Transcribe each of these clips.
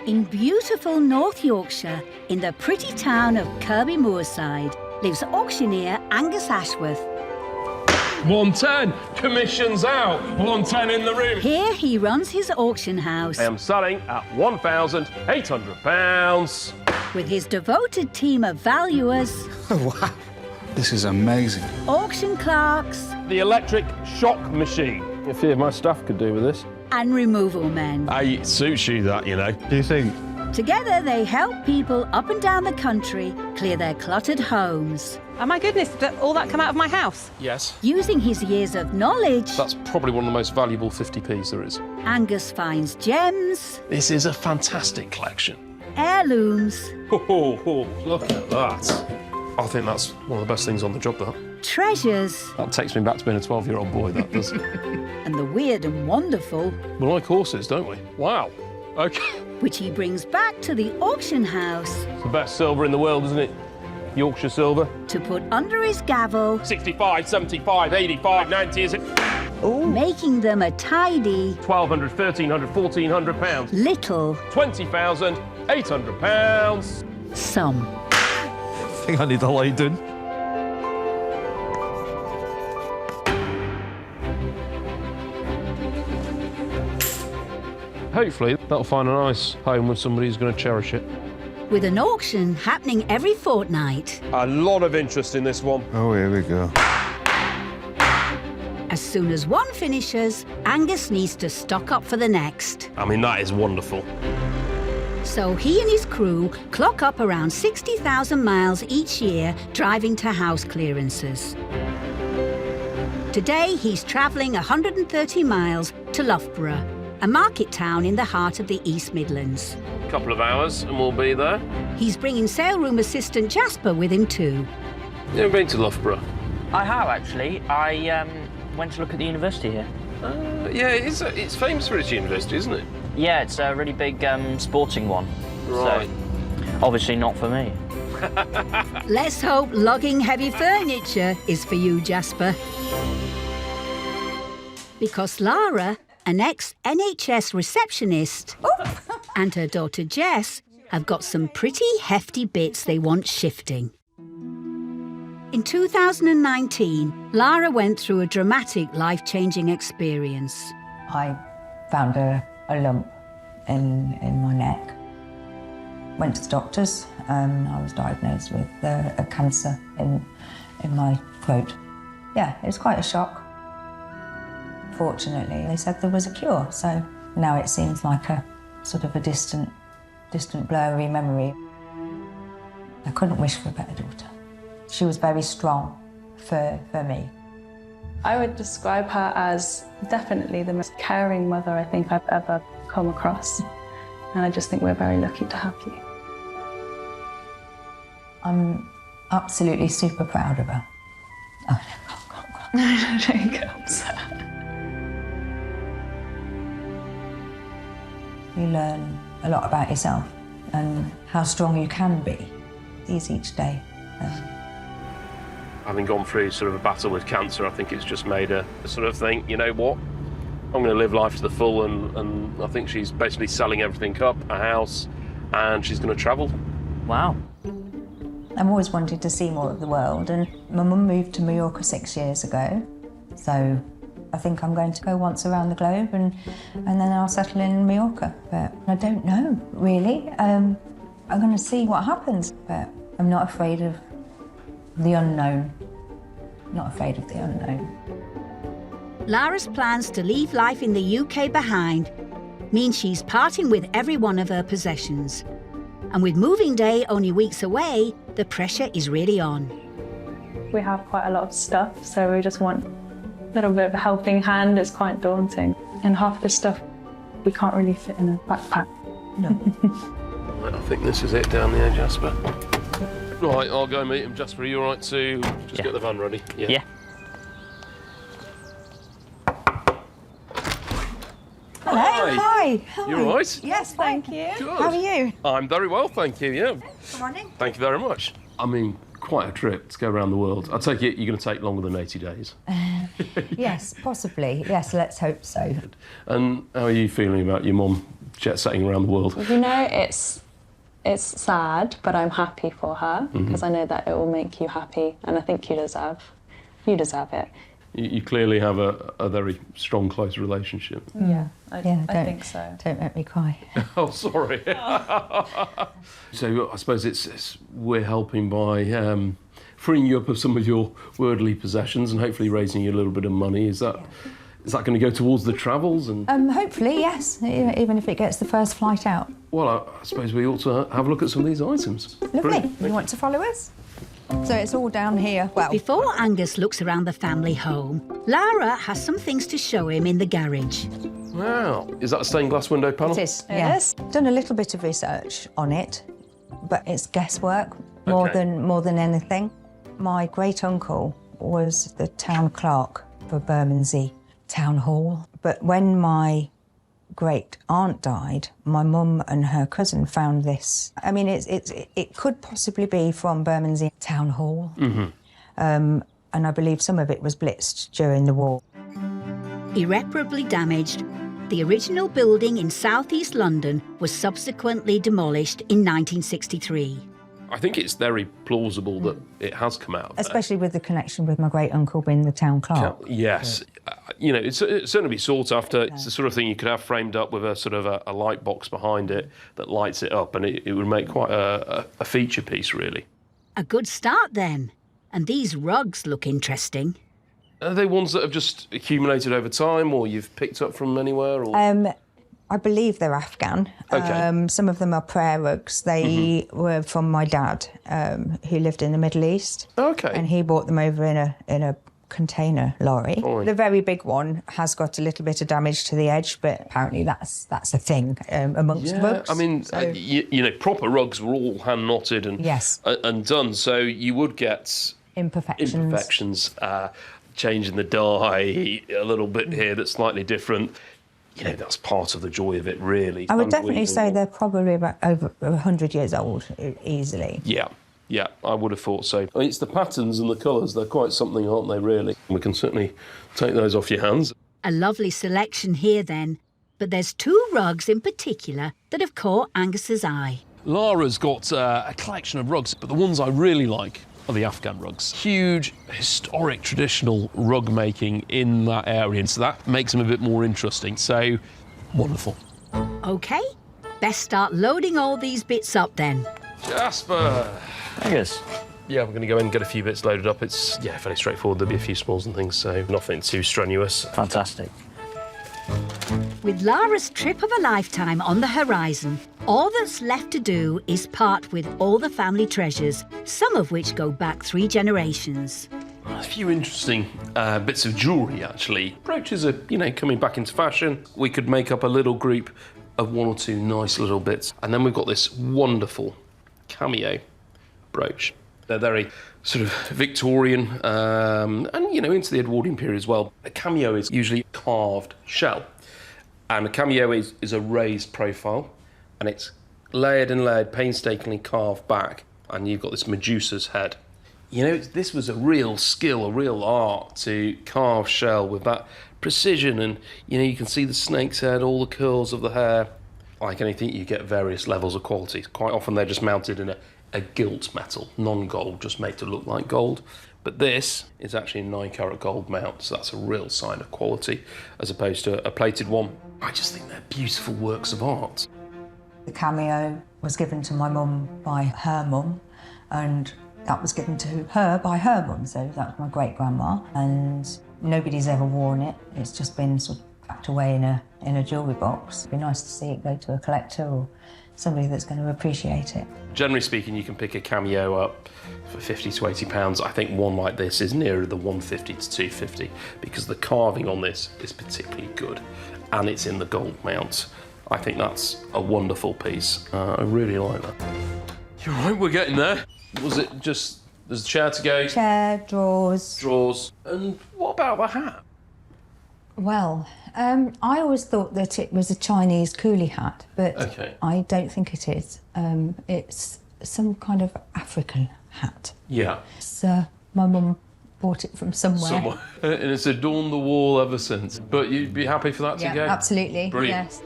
In beautiful North Yorkshire, in the pretty town of Kirby Moorside, lives auctioneer Angus Ashworth. 110, commission's out, 110 in the room. Here he runs his auction house. I am selling at £1,800. With his devoted team of valuers. Wow, this is amazing. Auction clerks. The electric shock machine. A few of my staff could do with this. And removal men. It suits you, that, you know. Do you think? Together they help people up and down the country clear their cluttered homes. Oh my goodness, did all that come out of my house? Yes. Using his years of knowledge, That's probably one of the most valuable 50p's there is. Angus finds gems, This is a fantastic collection. heirlooms, Oh, look at that. I think that's one of the best things on the job, that. treasures, That takes me back to being a 12-year-old boy, that does. and the weird and wonderful, We like horses, don't we? Wow. OK. which he brings back to the auction house It's the best silver in the world, isn't it? Yorkshire silver. to put under his gavel, 65, 75, 85, 90, is it? making them a tidy, 1,200, 1,300, 1,400 pounds. little £20,800. sum. I think I need a light done. Hopefully, that'll find a nice home with somebody who's going to cherish it. With an auction happening every fortnight. A lot of interest in this one. Oh, here we go. As soon as one finishes, Angus needs to stock up for the next. I mean, that is wonderful. So he and his crew clock up around 60,000 miles each year driving to house clearances. Today he's travelling 130 miles to Loughborough, a market town in the heart of the East Midlands. A couple of hours and we'll be there. He's bringing sale room assistant Jasper with him too. You ever been to Loughborough? I have, actually. I went to look at the university here. Yeah, it's famous for its university, isn't it? Yeah, it's a really big sporting one. Right. So, obviously not for me. Let's hope logging heavy furniture is for you, Jasper. Because Lara, an ex-NHS receptionist, and her daughter Jess have got some pretty hefty bits they want shifting. In 2019, Lara went through a dramatic, life-changing experience. I found a lump in my neck. Went to the doctors. I was diagnosed with a cancer in my throat. Yeah, it was quite a shock. Fortunately, they said there was a cure, so now it seems like a sort of a distant blurry memory. I couldn't wish for a better daughter. She was very strong for me. I would describe her as definitely the most caring mother I think I've ever come across. And I just think we're very lucky to have you. I'm absolutely super proud of her. Oh, no, Don't get upset. You learn a lot about yourself and how strong you can be. It's each day. Having gone through sort of a battle with cancer, I think it's just made her sort of think, you know what, I'm going to live life to the full, and I think she's basically selling everything up, a house, and she's going to travel. Wow. I've always wanted to see more of the world, and my mum moved to Mallorca 6 years ago, so I think I'm going to go once around the globe and then I'll settle in Mallorca. But I don't know, really. I'm going to see what happens, but I'm not afraid of the unknown. Not afraid of the unknown. Lara's plans to leave life in the UK behind mean she's parting with every one of her possessions. And with moving day only weeks away, the pressure is really on. We have quite a lot of stuff, so we just want a little bit of a helping hand. It's quite daunting. And half the stuff we can't really fit in a backpack. No. I think this is it down there, Jasper. Right, I'll go meet him. Jasper, are you all right to just Yeah. get the van ready? Yeah. Hello, hi. You all right? Yes, thank you. Good. How are you? I'm very well, thank you, yeah. Good morning. Thank you very much. I mean, quite a trip to go around the world. I take it you're going to take longer than 80 days. Yes, possibly. Yes, let's hope so. And how are you feeling about your mum jet setting around the world. You know, it's sad, but I'm happy for her because I know that it will make you happy, and I think you deserve it. You clearly have a very strong, close relationship. Yeah, I think so. Don't make me cry. Oh, sorry. So I suppose we're helping by freeing you up of some of your worldly possessions and hopefully raising you a little bit of money. Is that going to go towards the travels? And Hopefully, yes, even if it gets the first flight out. well, I suppose we ought to have a look at some of these items. Lovely. Brilliant. You want to follow us? So it's all down here. Well, Before Angus looks around the family home, Lara has some things to show him in the garage. Wow. Is that a stained glass window panel? it is. Yes. Done a little bit of research on it, but it's guesswork more than anything. My great uncle was the town clerk for Bermondsey Town Hall, but when my great aunt died, my mum and her cousin found this. I mean, it could possibly be from Bermondsey Town Hall, and I believe some of it was blitzed during the war. Irreparably damaged, the original building in southeast London was subsequently demolished in 1963. I think it's very plausible that it has come out of there. Especially with the connection with my great uncle being the town clerk. Yes. You know, it's certainly be sought after. It's the sort of thing you could have framed up with a sort of a light box behind it that lights it up, and it would make quite a feature piece, really. A good start then. And these rugs look interesting. Are they ones that have just accumulated over time, or you've picked up from anywhere? Or? I believe they're Afghan. Okay. Some of them are prayer rugs. They were from my dad, who lived in the Middle East. Okay. And he bought them over in a container lorry. Fine. The very big one has got a little bit of damage to the edge, but apparently that's a thing amongst rugs. I mean, you know, proper rugs were all hand knotted and and done, so you would get imperfections, changing the dye a little bit here that's slightly different. You know, that's part of the joy of it, really. I would definitely say they're probably about over 100 years old, easily. Yeah, I would have thought so. I mean, it's the patterns and the colours, they're quite something, aren't they, really? We can certainly take those off your hands. A lovely selection here then, but there's two rugs in particular that have caught Angus's eye. Lara's got a collection of rugs, but the ones I really like are the Afghan rugs. Huge, historic, traditional rug making in that area, and so that makes them a bit more interesting. So, wonderful. OK, best start loading all these bits up then. Jasper! Angus. Yeah, we're going to go in and get a few bits loaded up. It's, fairly straightforward. There'll be a few smalls and things, so nothing too strenuous. Fantastic. With Lara's trip of a lifetime on the horizon, all that's left to do is part with all the family treasures, some of which go back 3 generations. A few interesting bits of jewellery, actually. Brooches are, coming back into fashion. We could make up a little group of 1 or 2 nice little bits. And then we've got this wonderful Cameo brooch. They're very sort of Victorian and, into the Edwardian period as well. A Cameo is usually carved shell. And a Cameo is a raised profile, and it's layered and layered, painstakingly carved back, and you've got this Medusa's head. This was a real skill, a real art to carve shell with that precision, and, you can see the snake's head, all the curls of the hair. Like anything, you get various levels of quality. Quite often they're just mounted in a gilt metal, non-gold, just made to look like gold. But this is actually a 9-carat gold mount, so that's a real sign of quality, as opposed to a plated one. I just think they're beautiful works of art. The Cameo was given to my mum by her mum, and that was given to her by her mum, so that was my great-grandma, and nobody's ever worn it. It's just been sort of packed away in a jewellery box. It'd be nice to see it go to a collector or somebody that's going to appreciate it. Generally speaking, you can pick a Cameo up for £50 to £80. I think one like this is nearer the £150 to £250 because the carving on this is particularly good, and it's in the gold mount. I think that's a wonderful piece. I really like that. You're right, we're getting there. Was it just, there's a chair to go? Chair, drawers. Drawers. And what about the hat? Well, I always thought that it was a Chinese coolie hat, but I don't think it is. It's some kind of African hat. Yeah. So my mum bought it from somewhere. And it's adorned the wall ever since. But you'd be happy for that to go? Yeah, absolutely. Brilliant. Yes.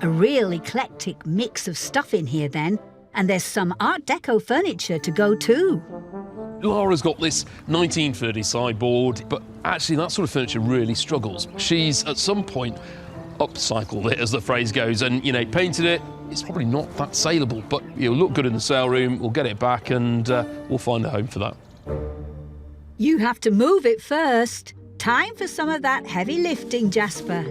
A real eclectic mix of stuff in here then, and there's some Art Deco furniture to go too. Lara's got this 1930s sideboard, but actually that sort of furniture really struggles. She's, at some point, upcycled it, as the phrase goes, and, you know, painted it. It's probably not that saleable, but it'll look good in the sale room. We'll get it back and we'll find a home for that. You have to move it first. Time for some of that heavy lifting, Jasper.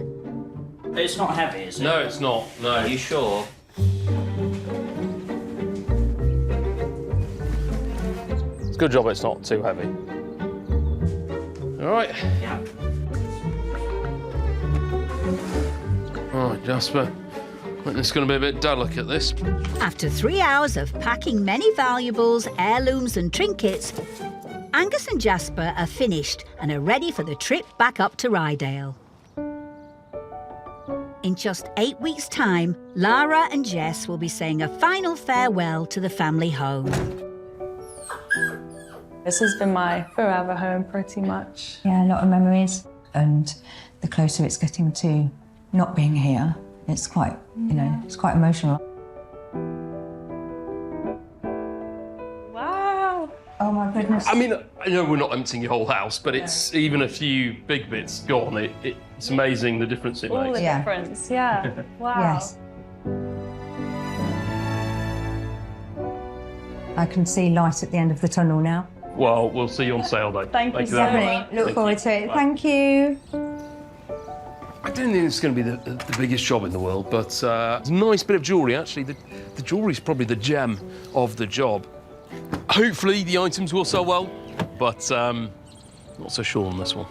It's not heavy, is it? No, it's not. No. Are you sure? It's a good job it's not too heavy. All right. Yeah. All right, Jasper. I think it's going to be a bit delicate, this. After 3 hours of packing many valuables, heirlooms and trinkets, Angus and Jasper are finished and are ready for the trip back up to Rydale. In just 8 weeks' time, Lara and Jess will be saying a final farewell to the family home. This has been my forever home, pretty much. Yeah, a lot of memories. And the closer it's getting to not being here, it's quite, you know, it's quite emotional. Wow. Oh my goodness. I mean, I know we're not emptying your whole house, but it's even a few big bits gone. It's amazing the difference it All makes. the Yeah. difference, yeah. Wow. Yes. I can see light at the end of the tunnel now. Well, we'll see you on sale day. Thank you so very much. Definitely. Look Thank forward you. to it. Bye. Thank you. I don't think it's going to be the biggest job in the world, but it's a nice bit of jewellery, actually. The jewellery's probably the gem of the job. Hopefully the items will sell well, but not so sure on this one.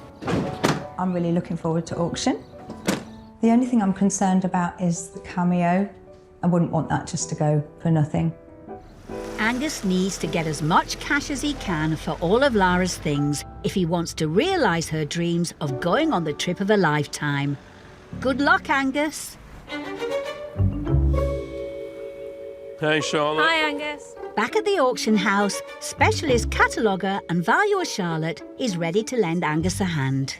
I'm really looking forward to auction. The only thing I'm concerned about is the Cameo. I wouldn't want that just to go for nothing. Angus needs to get as much cash as he can for all of Lara's things if he wants to realise her dreams of going on the trip of a lifetime. Good luck, Angus. Hey, Charlotte. Hi, Angus. Back at the auction house, specialist cataloguer and valuer Charlotte is ready to lend Angus a hand.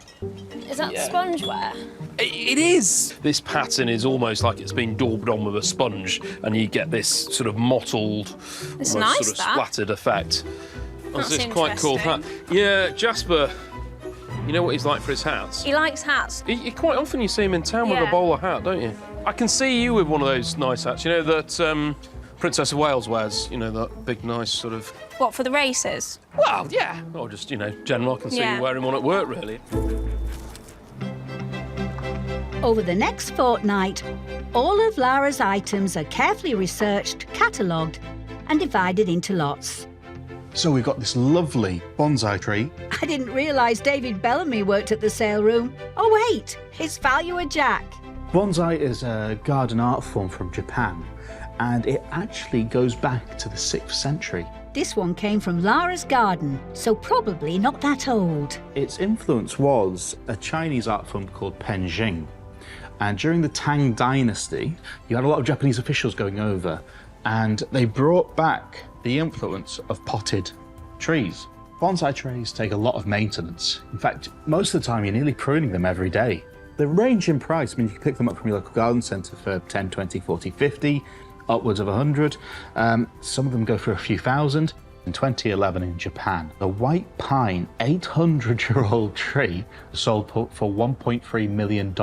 Is that spongeware? It is. This pattern is almost like it's been daubed on with a sponge, and you get this sort of mottled, It's almost nice, sort of that. splattered effect. That's It's quite cool hat. Yeah, Jasper, you know what he's like for his hats? He likes hats. Quite often you see him in town with a Yeah. bowler hat, don't you? I can see you with one of those nice hats, you know, that Princess of Wales wears, you know, that big, nice sort of... What, for the races? Well, yeah. Or just, you know, general, I can see Yeah. you wearing one at work, really. Over the next fortnight, all of Lara's items are carefully researched, catalogued and divided into lots. So we've got this lovely bonsai tree. I didn't realise David Bellamy worked at the sale room. Oh wait, it's valuer Jack. Bonsai is a garden art form from Japan, and it actually goes back to the 6th century. This one came from Lara's garden, so probably not that old. Its influence was a Chinese art form called Penjing. And during the Tang Dynasty, you had a lot of Japanese officials going over, and they brought back the influence of potted trees. Bonsai trees take a lot of maintenance. In fact, most of the time you're nearly pruning them every day. They range in price. I mean, you can pick them up from your local garden centre for 10, 20, 40, 50, upwards of 100. Some of them go for a few thousand. In 2011 in Japan, a white pine 800-year-old tree sold for $1.3 million.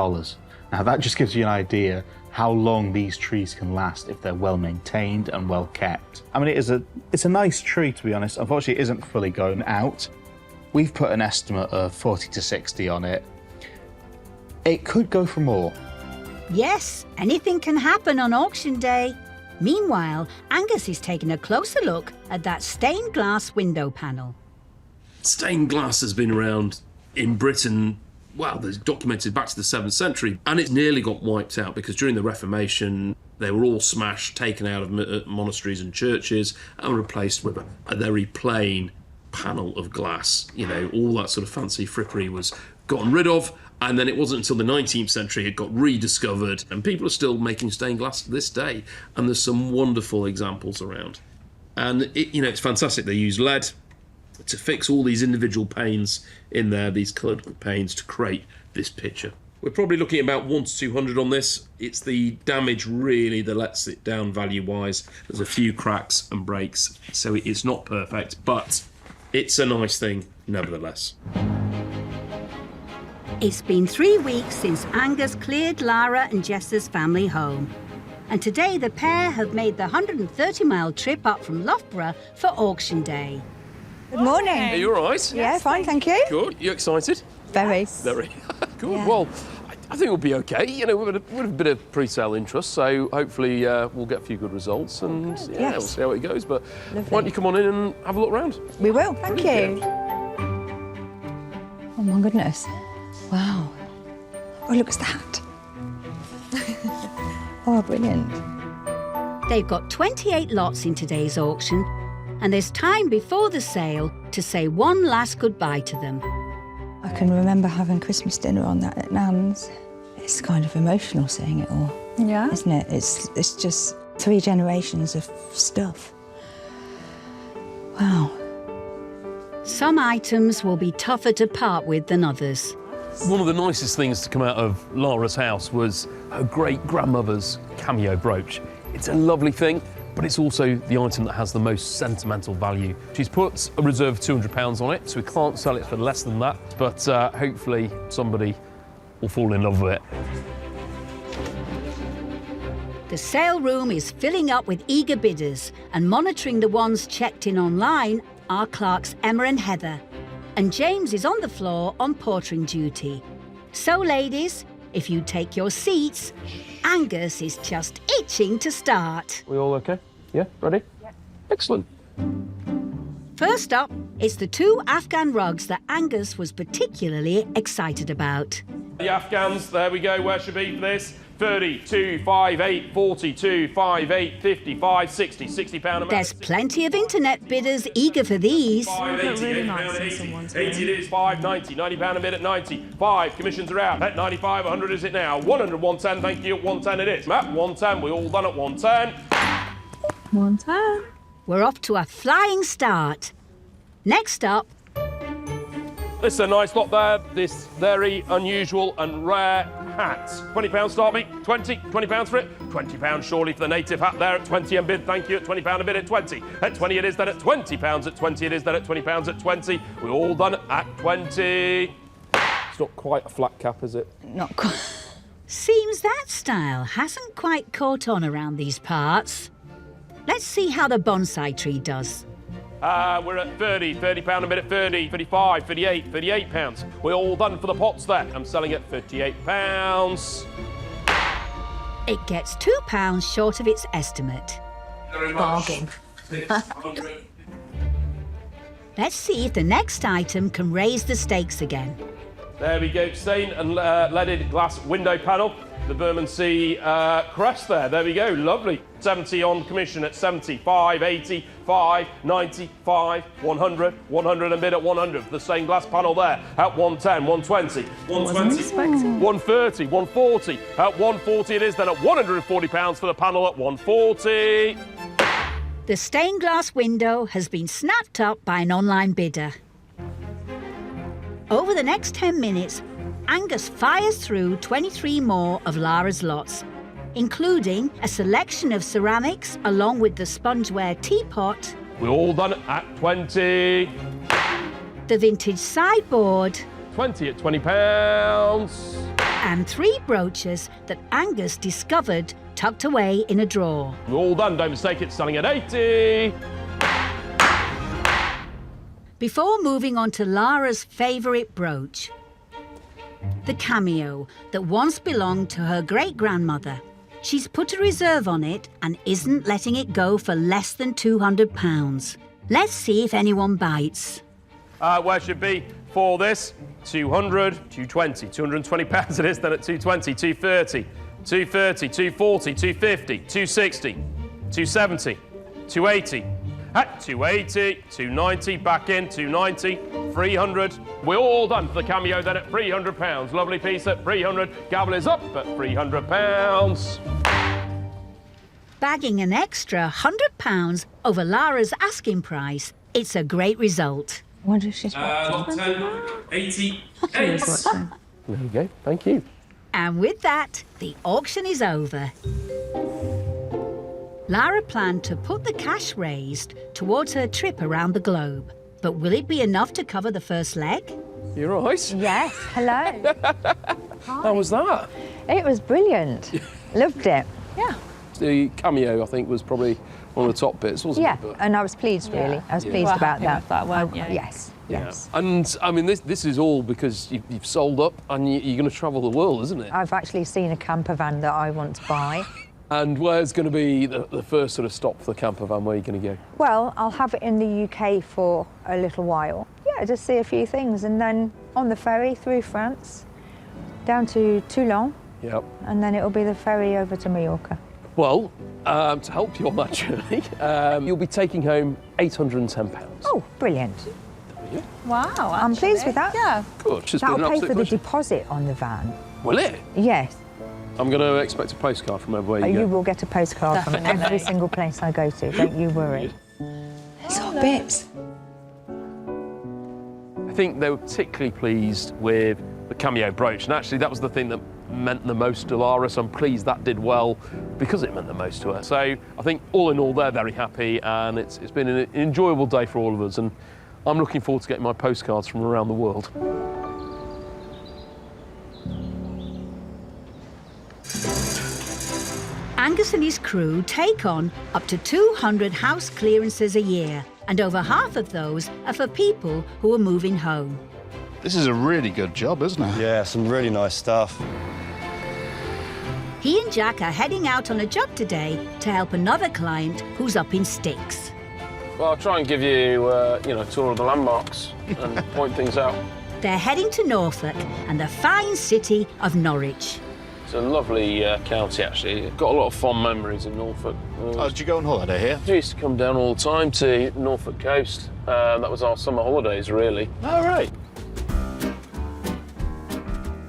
Now that just gives you an idea how long these trees can last if they're well maintained and well kept. I mean, it's a nice tree, to be honest. Unfortunately, it isn't fully grown out. We've put an estimate of 40 to 60 on it. It could go for more. Yes, anything can happen on auction day. Meanwhile, Angus is taking a closer look at that stained glass window panel. Stained glass has been around in Britain, well, there's documented back to the 7th century, and it's nearly got wiped out because during the Reformation, they were all smashed, taken out of monasteries and churches, and replaced with a very plain panel of glass. You know, all that sort of fancy frippery was gotten rid of, and then it wasn't until the 19th century it got rediscovered, and people are still making stained glass to this day, and there's some wonderful examples around. And, it's fantastic. They use lead to fix all these individual panes in there, these coloured panes, to create this picture. We're probably looking at about 1 to 200 on this. It's the damage really that lets it down value-wise. There's a few cracks and breaks, so it is not perfect, but it's a nice thing nevertheless. It's been 3 weeks since Angus cleared Lara and Jess's family home. And today the pair have made the 130-mile trip up from Loughborough for auction day. Good morning. Are you all right? Yeah, fine, thank you. Good. You excited? Very. Very. Good. Yeah. Well, I think we'll be okay. You know, we've got a bit of pre-sale interest, so hopefully we'll get a few good results, and we'll see how it goes. But Lovely. why don't you come on in and have a look around? We will, thank you. Oh my goodness. Wow. Oh, look at that. Oh, brilliant. They've got 28 lots in today's auction, and there's time before the sale to say one last goodbye to them. I can remember having Christmas dinner on that at Nan's. It's kind of emotional seeing it all. Yeah. Isn't it? It's just 3 generations of stuff. Wow. Some items will be tougher to part with than others. One of the nicest things to come out of Lara's house was her great-grandmother's Cameo brooch. It's a lovely thing, but it's also the item that has the most sentimental value. She's put a reserve of £200 on it, so we can't sell it for less than that, but hopefully somebody will fall in love with it. The sale room is filling up with eager bidders, and monitoring the ones checked in online are clerks Emma and Heather. And James is on the floor on portering duty. So, ladies, if you take your seats, Angus is just itching to start. We all okay? Yeah? Ready? Yeah. Excellent. First up, it's the 2 Afghan rugs that Angus was particularly excited about. The Afghans, there we go, where should be for this? 32, 58, 42, 58, 55, 60, £60 a There's plenty of internet bidders eager for these. 580, really £80, nice in 80, someone's 80 it is, 590, £90 a bid at 90, 5, commissions are out, at 95, 100 is it now, 100, 110, thank you, at 110 it is. Matt, 110, we all done at 110. 110. We're off to a flying start. Next up, This is a nice lot there, this very unusual and rare hat. £20 start me, 20, £20 for it, £20 surely for the native hat there at 20 and bid, thank you, at £20 a bid at 20. At 20 it is, then at £20 at 20 it is, then at £20 at 20. We're all done at 20. It's not quite a flat cap, is it? Not quite. seems that style hasn't quite caught on around these parts. Let's see how the bonsai tree does. We're at £30 a bid at 30, 35, 38, £38. We're all done for the pots there. I'm selling at £58. It gets £2 short of its estimate. Bargain. Let's see if the next item can raise the stakes again. There we go, stained and leaded glass window panel. The Bermondsey crest there we go, lovely. 70 on commission at 70, 5, 80, 5, 90, 5, 100, 100 and bid at 100. The stained glass panel there at 110, 120, 120, 130, 140. At 140 it is, then at £140 for the panel at 140. The stained glass window has been snapped up by an online bidder. Over the next 10 minutes, Angus fires through 23 more of Lara's lots, including a selection of ceramics along with the spongeware teapot, We're all done at 20. the vintage sideboard, 20 at £20. and 3 brooches that Angus discovered tucked away in a drawer. We're all done, don't mistake it, selling at 80. Before moving on to Lara's favourite brooch, the Cameo that once belonged to her great-grandmother. She's put a reserve on it and isn't letting it go for less than £200. Let's see if anyone bites. Where should be for this? 200, 220, £220 it is, then at 220, 230, 230, 240, 250, 260, 270, 280, at 280, 290, back in, 290, 300. We're all done for the Cameo then at £300. Lovely piece at 300. Gavel is up at £300. Bagging an extra £100 over Lara's asking price, it's a great result. I wonder if she's Lot 10, 80, She is watching. There you go, thank you. And with that, the auction is over. Lara planned to put the cash raised towards her trip around the globe. But will it be enough to cover the first leg? You're right. Yes, hello. How was that? It was brilliant. Loved it. Yeah. The Cameo, I think, was probably one of the top bits, wasn't Yeah, it? But... and I was pleased, really. I was pleased Well, about happy with that, weren't you? Yes, yes. And, I mean, this is all because you've sold up and you're going to travel the world, isn't it? I've actually seen a camper van that I want to buy. And where's going to be the first sort of stop for the camper van? Where are you going to go? Well, I'll have it in the UK for a little while. Yeah, just see a few things, and then on the ferry through France, down to Toulon, Yep. and then it'll be the ferry over to Mallorca. Well, to help you on that journey, you'll be taking home £810. Oh, brilliant. Wow, I'm pleased with that. Yeah. Good. It's been That'll an pay absolute for the pleasure. deposit on the van. Will it? Yes, I'm going to expect a postcard from everywhere you you go. will get a postcard from every single place I go to, don't you worry. There's all bits. I think they were particularly pleased with the Cameo brooch, and actually that was the thing that meant the most to Lara, so I'm pleased that did well because it meant the most to her. So I think all in all they're very happy, and it's been an enjoyable day for all of us, and I'm looking forward to getting my postcards from around the world. Angus and his crew take on up to 200 house clearances a year, and over half of those are for people who are moving home. This is a really good job, isn't it? Yeah, some really nice stuff. He and Jack are heading out on a job today to help another client who's up in sticks. Well, I'll try and give you, a tour of the landmarks and point things out. They're heading to Norfolk and the fine city of Norwich. It's a lovely county, actually. Got a lot of fond memories in Norfolk. Oh, did you go on holiday here? We used to come down all the time to Norfolk coast. That was our summer holidays, really. All right.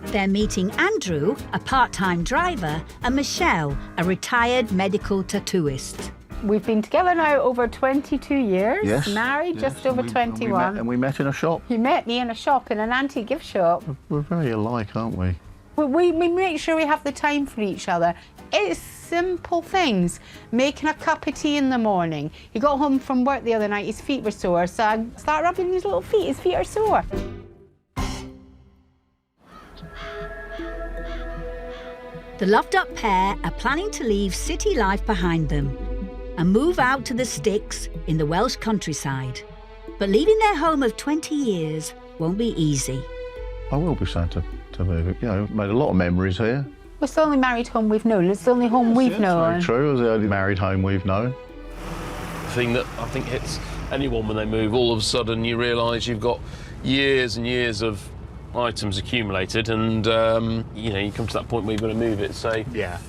They're meeting Andrew, a part-time driver, and Michelle, a retired medical tattooist. We've been together now over 22 years, Yes. married Yes, just over 21. We met in a shop. He met me in a shop, in an antique gift shop. We're very alike, aren't we? We make sure we have the time for each other. It's simple things. Making a cup of tea in the morning. He got home from work the other night, his feet were sore, so I started rubbing his little feet. His feet are sore. The loved-up pair are planning to leave city life behind them and move out to the sticks in the Welsh countryside. But leaving their home of 20 years won't be easy. I will be sad to move. You know, made a lot of memories here. It's the only married home we've known. It's the only home we've known. Very true. It was the only married home we've known. The thing that I think hits anyone when they move, all of a sudden you realise you've got years and years of items accumulated, and you come to that point where you've got to move it. So yeah.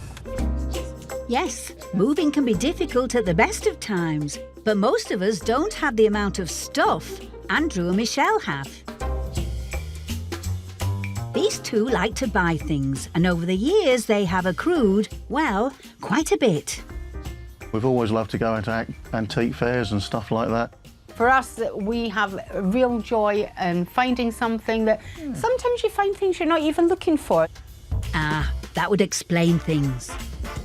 Yes, moving can be difficult at the best of times, but most of us don't have the amount of stuff Andrew and Michelle have. These two like to buy things, and over the years they have accrued, well, quite a bit. We've always loved to go into antique fairs and stuff like that. For us, we have a real joy in finding something that sometimes you find things you're not even looking for. Ah, that would explain things.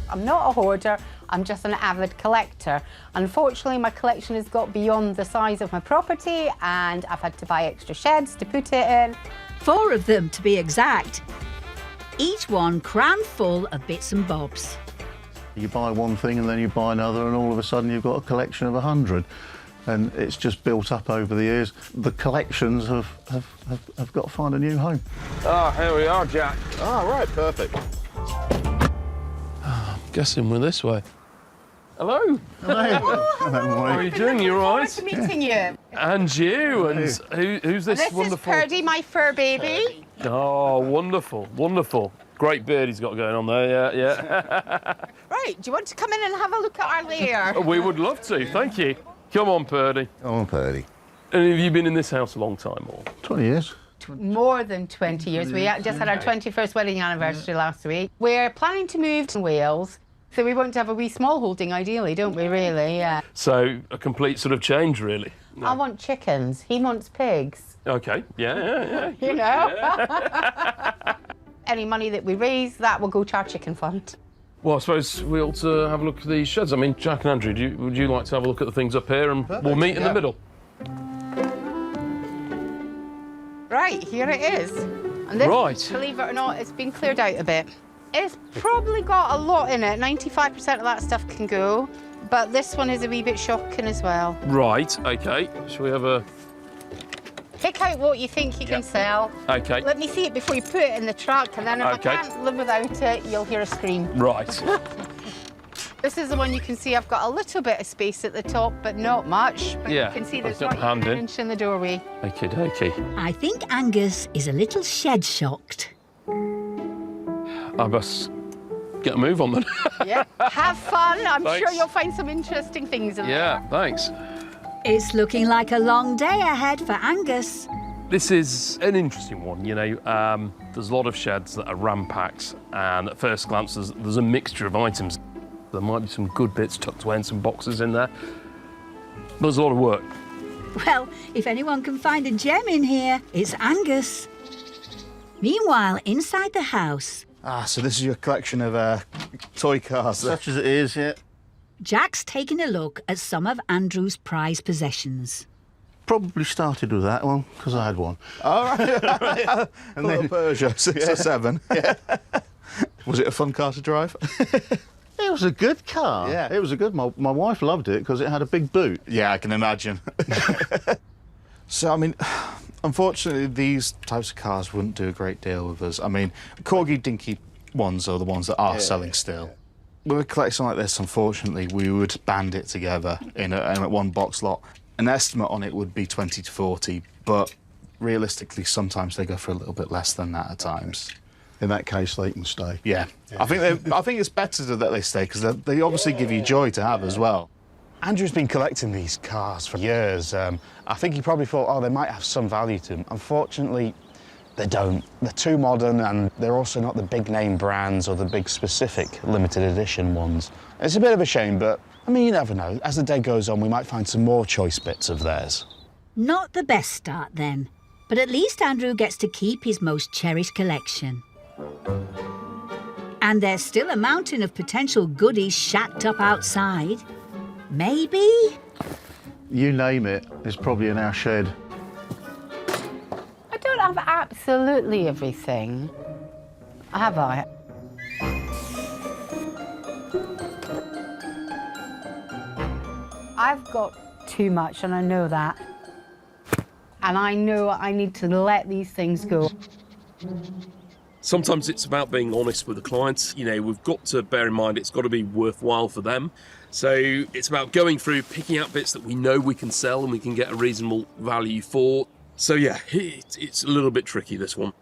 I'm not a hoarder, I'm just an avid collector. Unfortunately, my collection has got beyond the size of my property, and I've had to buy extra sheds to put it in. 4 of them, to be exact. Each one crammed full of bits and bobs. You buy one thing and then you buy another, and all of a sudden you've got a collection of 100. And it's just built up over the years. The collections have got to find a new home. Ah, here we are, Jack. Oh, right, perfect. Guessing we're this way. Hello. Hello. How are you doing? You all right? Nice meeting you. And you. And who's this, This wonderful? is Kirby, my fur baby. Oh, wonderful, wonderful. Great beard he's got going on there, yeah. Right, do you want to come in and have a look at our lair? We would love to, thank you. Come on, Purdy. Come on, Purdy. And have you been in this house a long time, or? 20 years. More than 20 years. We just had our 21st wedding anniversary last week. We're planning to move to Wales, so we want to have a wee small holding, ideally, don't we, really? Yeah. So, a complete sort of change, really. No. I want chickens. He wants pigs. Okay, yeah. You know? Any money that we raise, that will go to our chicken fund. Well, I suppose we ought to have a look at these sheds. I mean, Jack and Andrew, would you like to have a look at the things up here and we'll meet in the middle? Right, here it is. And this, Right. believe it or not, it's been cleared out a bit. It's probably got a lot in it. 95% of that stuff can go, but this one is a wee bit shocking as well. Right, OK. Shall we have a... Pick out what you think you can sell. OK. Let me see it before you put it in the truck, and then if Okay. I can't live without it, you'll hear a scream. Right. This is the one you can see I've got a little bit of space at the top, but not much. But Yeah, you can see that's there's not not even handy. an inch in the doorway. OK, dokie. I think Angus is a little shed-shocked. I must get a move on then. Yeah, have fun. I'm Thanks. sure you'll find some interesting things in there. Yeah, thanks. It's looking like a long day ahead for Angus. This is an interesting one, you know. There's a lot of sheds that are rampacked, and at first glance, there's a mixture of items. There might be some good bits tucked away and some boxes in there. There's a lot of work. Well, if anyone can find a gem in here, it's Angus. Meanwhile, inside the house, So this is your collection of toy cars. Such as it is, yeah. Jack's taking a look at some of Andrew's prized possessions. Probably started with that one, because I had one. All right. And then Peugeot 6 or 7. Yeah. Was it a fun car to drive? It was a good car. Yeah. It was a good... My wife loved it because it had a big boot. Yeah, I can imagine. So, I mean, unfortunately, these types of cars wouldn't do a great deal with us. I mean, Corgi Dinky ones are the ones that are selling still. With a collection like this, unfortunately, we would band it together in a one box lot. An estimate on it would be 20 to 40, but realistically, sometimes they go for a little bit less than that at times. In that case, they can stay. Yeah. I think it's better that they stay, because they obviously give you joy to have as well. Andrew's been collecting these cars for years. I think he probably thought, oh, they might have some value to them. Unfortunately, they don't. They're too modern, and they're also not the big name brands or the big specific limited edition ones. It's a bit of a shame, but I mean, you never know. As the day goes on, we might find some more choice bits of theirs. Not the best start then, but at least Andrew gets to keep his most cherished collection. And there's still a mountain of potential goodies shacked up outside. Maybe? You name it, it's probably in our shed. I don't have absolutely everything, have I? I've got too much, and I know that. And I know I need to let these things go. Sometimes it's about being honest with the clients. You know, we've got to bear in mind it's got to be worthwhile for them. So it's about going through, picking out bits that we know we can sell and we can get a reasonable value for. So yeah, it's a little bit tricky, this one.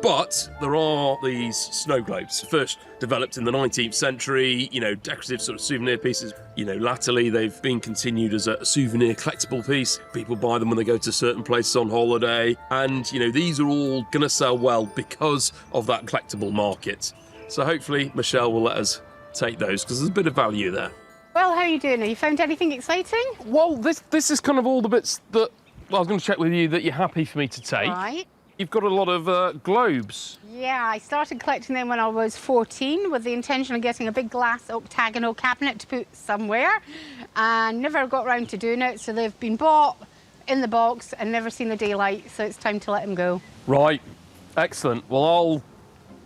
But there are these snow globes, first developed in the 19th century, you know, decorative sort of souvenir pieces. You know, latterly they've been continued as a souvenir collectible piece. People buy them when they go to certain places on holiday. And, you know, these are all going to sell well because of that collectible market. So hopefully Michelle will let us take those, because there's a bit of value there. Well, how are you doing? Have you found anything exciting? Well, this is kind of all the bits that I was going to check with you that you're happy for me to take. Right. You've got a lot of globes. Yeah, I started collecting them when I was 14 with the intention of getting a big glass octagonal cabinet to put somewhere, and never got round to doing it, so they've been bought in the box and never seen the daylight, so it's time to let them go. Right, excellent. Well, I'll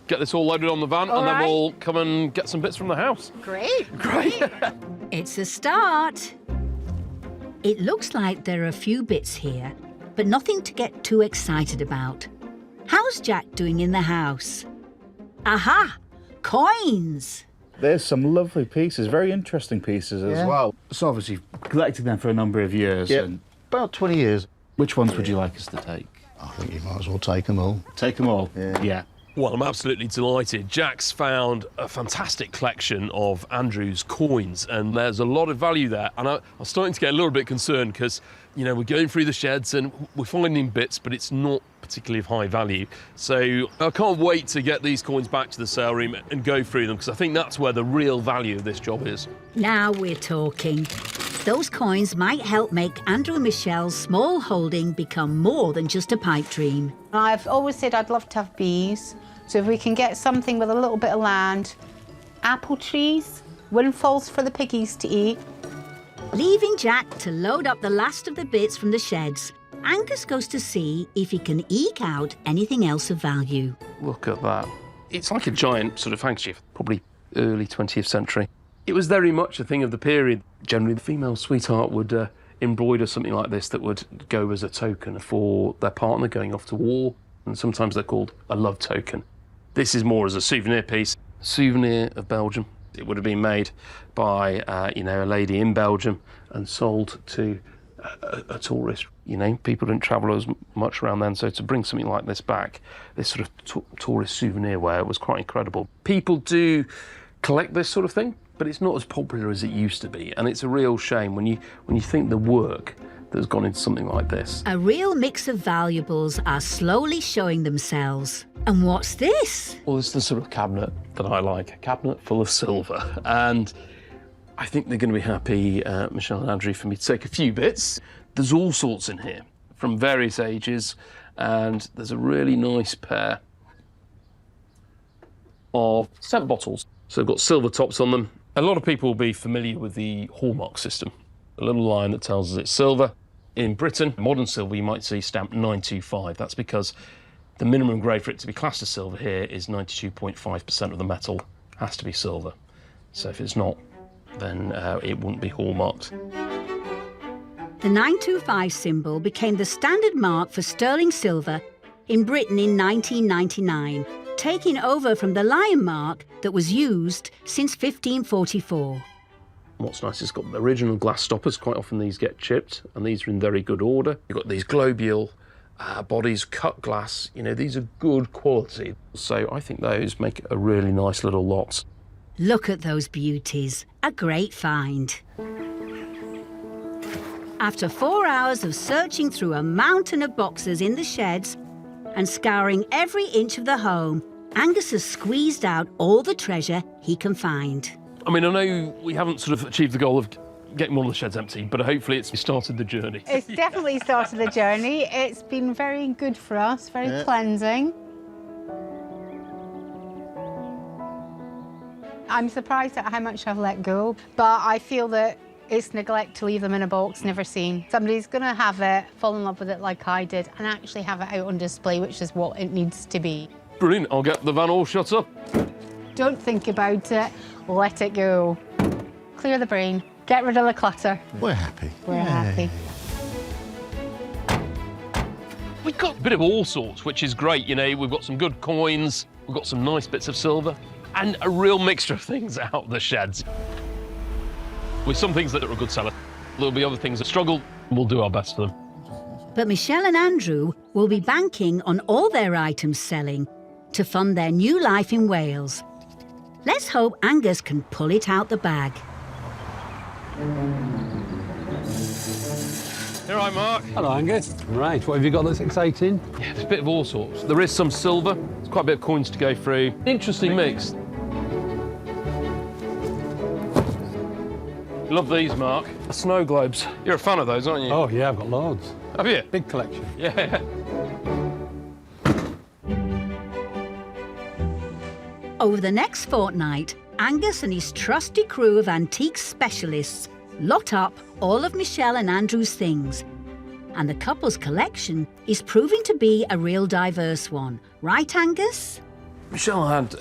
get this all loaded on the van All and right. then we'll come and get some bits from the house. Great. Great. It's a start. It looks like there are a few bits here, but nothing to get too excited about. How's Jack doing in the house? Aha! Coins! There's some lovely pieces, very interesting pieces as Yeah. well. So obviously you've collected them for a number of years. Yeah, And about 20 years. which ones would you like us to take? I think you might as well take them all. Take them all? Yeah. Well, I'm absolutely delighted. Jack's found a fantastic collection of Andrew's coins, and there's a lot of value there. And I'm starting to get a little bit concerned because, you know, we're going through the sheds and we're finding bits, but it's not particularly of high value. So I can't wait to get these coins back to the sale room and go through them, because I think that's where the real value of this job is. Now we're talking. those coins might help make Andrew and Michelle's small holding become more than just a pipe dream. I've always said I'd love to have bees, so if we can get something with a little bit of land, apple trees, windfalls for the piggies to eat. Leaving Jack to load up the last of the bits from the sheds, Angus goes to see if he can eke out anything else of value. Look at that. It's like a giant sort of handkerchief, probably early 20th century. It was very much a thing of the period. Generally, the female sweetheart would embroider something like this that would go as a token for their partner going off to war, and sometimes they're called a love token. This is more as a souvenir piece, souvenir of Belgium. It would have been made by, a lady in Belgium and sold to a tourist. People didn't travel as much around then, so to bring something like this back, this sort of tourist souvenir wear, was quite incredible. People do collect this sort of thing, but it's not as popular as it used to be, and it's a real shame when you think the work that's gone into something like this. A real mix of valuables are slowly showing themselves. And what's this? Well, it's the sort of cabinet that I like, a cabinet full of silver, and I think they're going to be happy, Michelle and Andrew, for me to take a few bits. There's all sorts in here, from various ages, and there's a really nice pair of scent bottles. So they've got silver tops on them. A lot of people will be familiar with the hallmark system, a little line that tells us it's silver. In Britain, modern silver, you might see stamped 925. That's because the minimum grade for it to be classed as silver here is 92.5% of the metal has to be silver. So if it's not, then it wouldn't be hallmarked. The 925 symbol became the standard mark for sterling silver in Britain in 1999, taking over from the lion mark that was used since 1544. What's nice, it's got the original glass stoppers. Quite often these get chipped, and these are in very good order. You've got these globule bodies, cut glass. These are good quality. So I think those make a really nice little lot. Look at those beauties. A great find. After 4 hours of searching through a mountain of boxes in the sheds and scouring every inch of the home, Angus has squeezed out all the treasure he can find. I mean, I know we haven't sort of achieved the goal of getting one of the sheds empty, but hopefully it's started the journey. It's definitely started the journey. It's been very good for us, very cleansing. I'm surprised at how much I've let go, but I feel that it's neglect to leave them in a box, never seen. Somebody's going to have it, fall in love with it like I did, and actually have it out on display, which is what it needs to be. Brilliant. I'll get the van all shut up. Don't think about it, let it go. Clear the brain, get rid of the clutter. We're happy. We're happy. We've got a bit of all sorts, which is great. We've got some good coins, we've got some nice bits of silver, and a real mixture of things out of the sheds. With some things that are a good seller, there'll be other things that struggle, and we'll do our best for them. But Michelle and Andrew will be banking on all their items selling to fund their new life in Wales. Let's hope Angus can pull it out the bag. Here I am, Mark. Hello, Angus. Right, what have you got that's exciting? Yeah, there's a bit of all sorts. There is some silver. There's quite a bit of coins to go through. Interesting mix. Love these, Mark. The snow globes. You're a fan of those, aren't you? Oh, yeah, I've got loads. Have you? Big collection. Yeah. Over the next fortnight, Angus and his trusty crew of antique specialists lot up all of Michelle and Andrew's things. And the couple's collection is proving to be a real diverse one. Right, Angus? Michelle had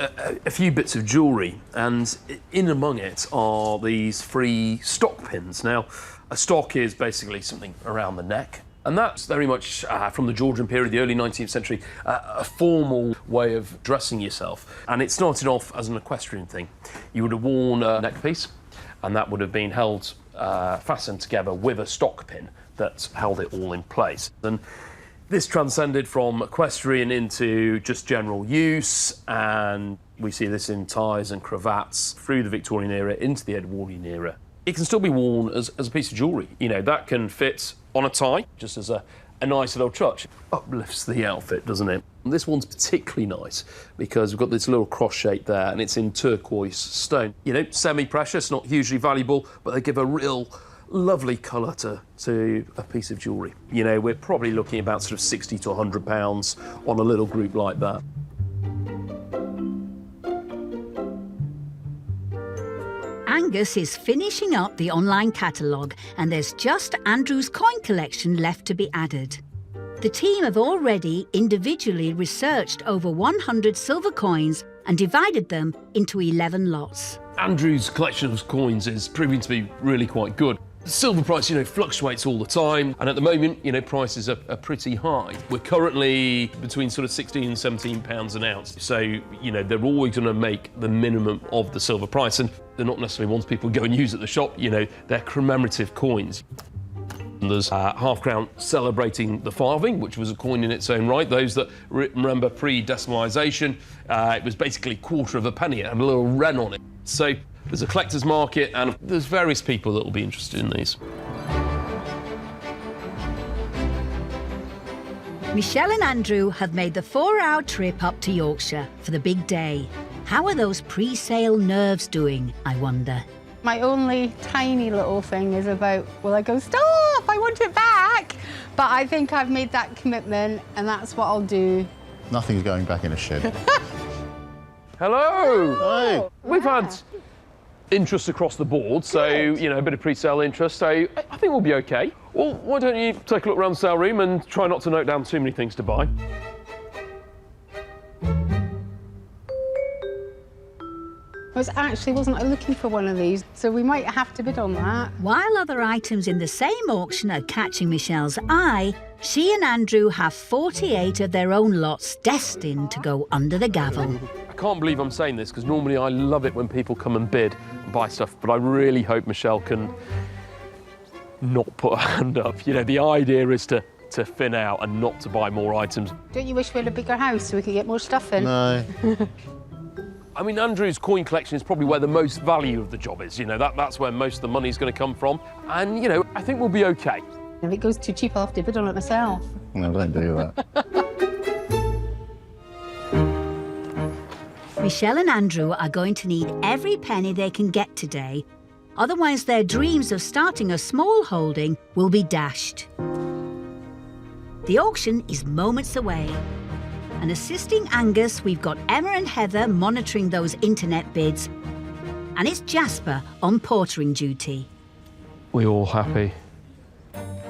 a few bits of jewellery, and in among it are these 3 stock pins. Now, a stock is basically something around the neck, and that's very much from the Georgian period, the early 19th century, a formal way of dressing yourself. And it started off as an equestrian thing. You would have worn a neck piece, and that would have been held fastened together with a stock pin that held it all in place. And this transcended from equestrian into just general use, and we see this in ties and cravats through the Victorian era into the Edwardian era. It can still be worn as a piece of jewellery. That can fit on a tie, just as a nice little touch. Uplifts the outfit, doesn't it? And this one's particularly nice because we've got this little cross shape there, and it's in turquoise stone. Semi-precious, not hugely valuable, but they give a real lovely colour to a piece of jewellery. You know, we're probably looking about sort of 60 to 100 pounds on a little group like that. Angus is finishing up the online catalogue and there's just Andrew's coin collection left to be added. The team have already individually researched over 100 silver coins and divided them into 11 lots. Andrew's collection of coins is proving to be really quite good. The silver price, you know, fluctuates all the time, and at the moment, you know, prices are pretty high. We're currently between sort of 16 and 17 pounds an ounce. So, you know, they're always going to make the minimum of the silver price, and they're not necessarily ones people go and use at the shop. You know, they're commemorative coins. And there's a half crown celebrating the farthing, which was a coin in its own right. Those that remember pre-decimalisation, it was basically a quarter of a penny. It had a little wren on it. So there's a collector's market, and there's various people that will be interested in these. Michelle and Andrew have made the 4-hour trip up to Yorkshire for the big day. How are those pre-sale nerves doing, I wonder? My only tiny little thing is about, will I go, stop, I want it back? But I think I've made that commitment, and that's what I'll do. Nothing's going back in a shed. Hello! Hey. We've had interest across the board, so, you know, a bit of pre-sale interest, so I think we'll be okay. Well, why don't you take a look around the sale room and try not to note down too many things to buy. Wasn't I looking for one of these, so we might have to bid on that. While other items in the same auction are catching Michelle's eye, she and Andrew have 48 of their own lots destined to go under the gavel. I can't believe I'm saying this, because normally I love it when people come and bid and buy stuff, but I really hope Michelle can not put her hand up. You know, the idea is to thin out and not to buy more items. Don't you wish we had a bigger house so we could get more stuff in? No. I mean, Andrew's coin collection is probably where the most value of the job is. You know, that's where most of the money's going to come from. And, you know, I think we'll be okay. If it goes too cheap, I'll have to bid on it myself. No, don't do that. Michelle and Andrew are going to need every penny they can get today. Otherwise, their dreams of starting a small holding will be dashed. The auction is moments away. And assisting Angus, we've got Emma and Heather monitoring those internet bids. And it's Jasper on portering duty. We all happy?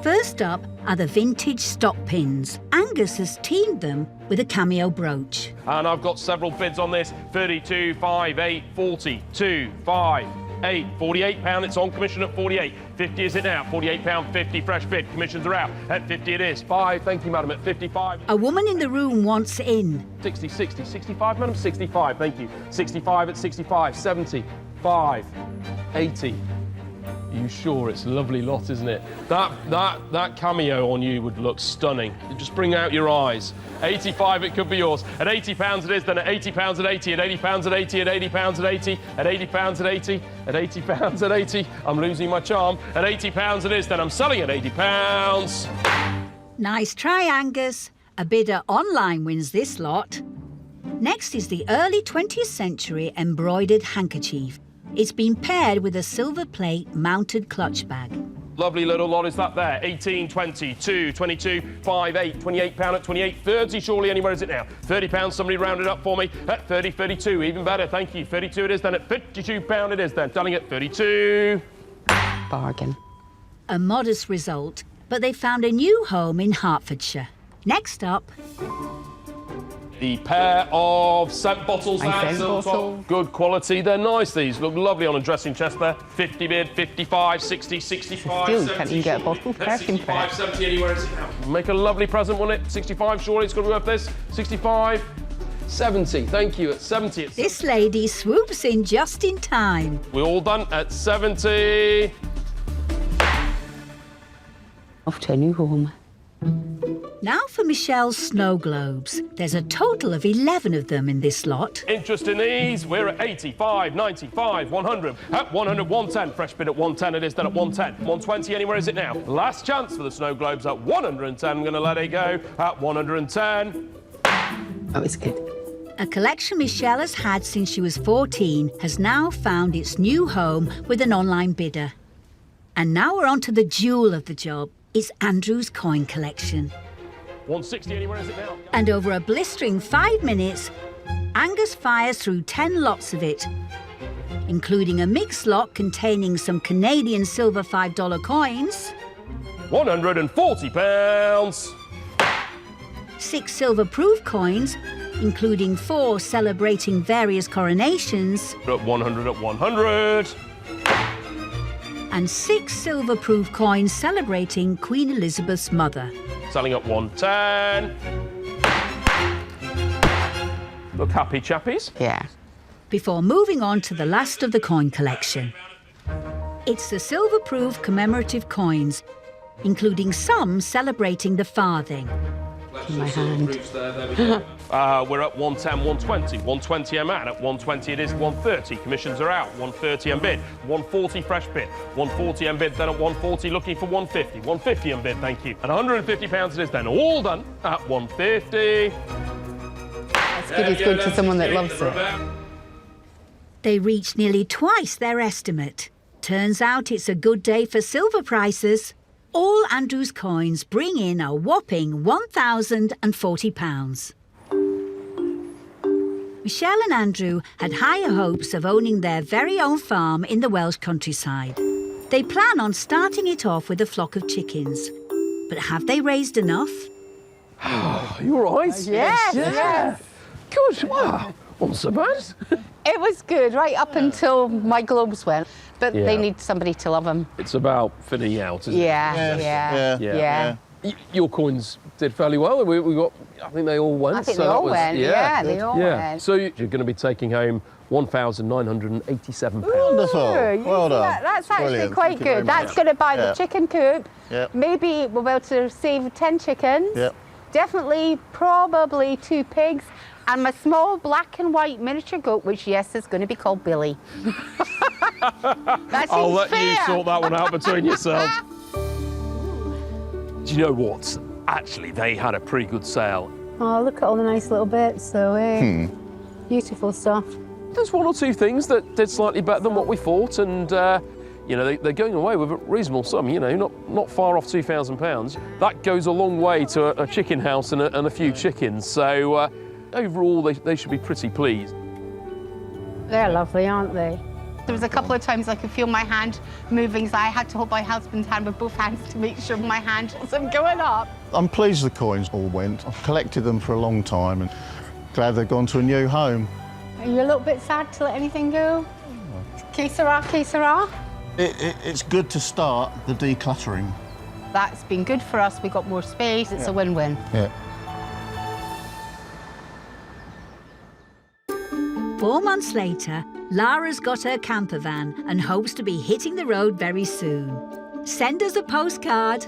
First up are the vintage stop pins. Angus has teamed them with a Cameo brooch. And I've got several bids on this. 32, 5, 8, 42, 5, 8, £48. It's on commission at 48. 50 is it now? £48.50 fresh bid. Commissions are out. At 50 it is. 5, thank you, madam. At 55. A woman in the room wants in. 60, 60, 65, madam. 65, thank you. 65 at 65. 75, 80. Are you sure? It's a lovely lot, isn't it? That cameo on you would look stunning. Just bring out your eyes. 85, it could be yours. At £80 it is, then at £80 at 80, at £80 at 80, at £80 at 80, at £80 at 80, at £80 at 80. I'm losing my charm. At £80 it is, then I'm selling at £80. Nice try, Angus. A bidder online wins this lot. Next is the early 20th century embroidered handkerchief. It's been paired with a silver plate mounted clutch bag. Lovely little lot is that there. 18, 22, 22, 5, 8, £28 at 28, 30 surely anywhere is it now? £30, somebody rounded up for me at 30, 32, even better, thank you. 32 it is then, at £52 it is then, selling at 32. Bargain. A modest result, but they found a new home in Hertfordshire. Next up, the pair of scent bottles there, good quality. They're nice, these. Look lovely on a dressing chest there. 50 bid, 55, 60, 65, Still, 70. can't you get a bottle of perfume for it? 70 anywhere is it now? Make a lovely present, won't it? 65, surely it's got to be worth this. 65, 70, thank you. At 70, it's... This lady swoops in just in time. We're all done at 70. Off to a new home. Now for Michelle's snow globes. There's a total of 11 of them in this lot. Interest in these, we're at 85, 95, 100. At 100, 110. Fresh bid at 110 it is, then at 110. 120, anywhere is it now? Last chance for the snow globes at 110. I'm going to let it go at 110. Oh, it's good. A collection Michelle has had since she was 14 has now found its new home with an online bidder. And now we're on to the jewel of the job. It's Andrew's coin collection. 160, anywhere is it now? And over a blistering 5 minutes, Angus fires through 10 lots of it, including a mixed lot containing some Canadian silver $5 coins, £140. 6 silver-proof coins, including 4 celebrating various coronations, At 100, at 100. and 6 silver-proof coins celebrating Queen Elizabeth's mother. Selling at 110. Look happy, chappies. Yeah. Before moving on to the last of the coin collection. It's the silver-proof commemorative coins, including some celebrating the farthing. In my hand. We're at 110, 120. 120 I'm at 120 it is, 130. Commissions are out, 130 and bid. 140 fresh bid. 140 and bid, then at 140 looking for 150. 150 and bid, thank you. And £150 it is then, all done at 150. That's good, it's good to someone that loves it. They reached nearly twice their estimate. Turns out it's a good day for silver prices. All Andrew's coins bring in a whopping £1,040. Michelle and Andrew had higher hopes of owning their very own farm in the Welsh countryside. They plan on starting it off with a flock of chickens. But have they raised enough? You all right? Yes. Good, wow. Wasn't so bad. It was good right up until my globes went. But Yeah. they need somebody to love them. It's about fitting out, isn't Yeah, it? yeah. Your coins did fairly well. We got, I think they all went. I think so they that all was- went, yeah, they all went. So you're going to be taking home £1,987. Wonderful. Well done. That's actually Brilliant. quite Thank you very good. That's much. going to buy Yeah. the chicken coop. Yep. Maybe we'll be able to save 10 chickens. Yep. Definitely, probably 2 pigs. And my small black and white miniature goat, which, yes, is going to be called Billy. That I'll seems let you fair. sort that one out between yourselves. Do you know what? Actually, they had a pretty good sale. Oh, look at all the nice little bits, so beautiful stuff. There's 1 or 2 things that did slightly better than what we thought, and you know they're going away with a reasonable sum. You know, not far off £2,000. That goes a long way to a chicken house and a few chickens. So overall, they should be pretty pleased. They're lovely, aren't they? There was a couple of times I could feel my hand moving, so I had to hold my husband's hand with both hands to make sure my hand wasn't going up. I'm pleased the coins all went. I've collected them for a long time and glad they've gone to a new home. Are you a little bit sad to let anything go? Que sera, que sera? It's good to start the decluttering. That's been good for us. We got more space. It's a win-win. Yeah. 4 months later, Lara's got her camper van and hopes to be hitting the road very soon. Send us a postcard.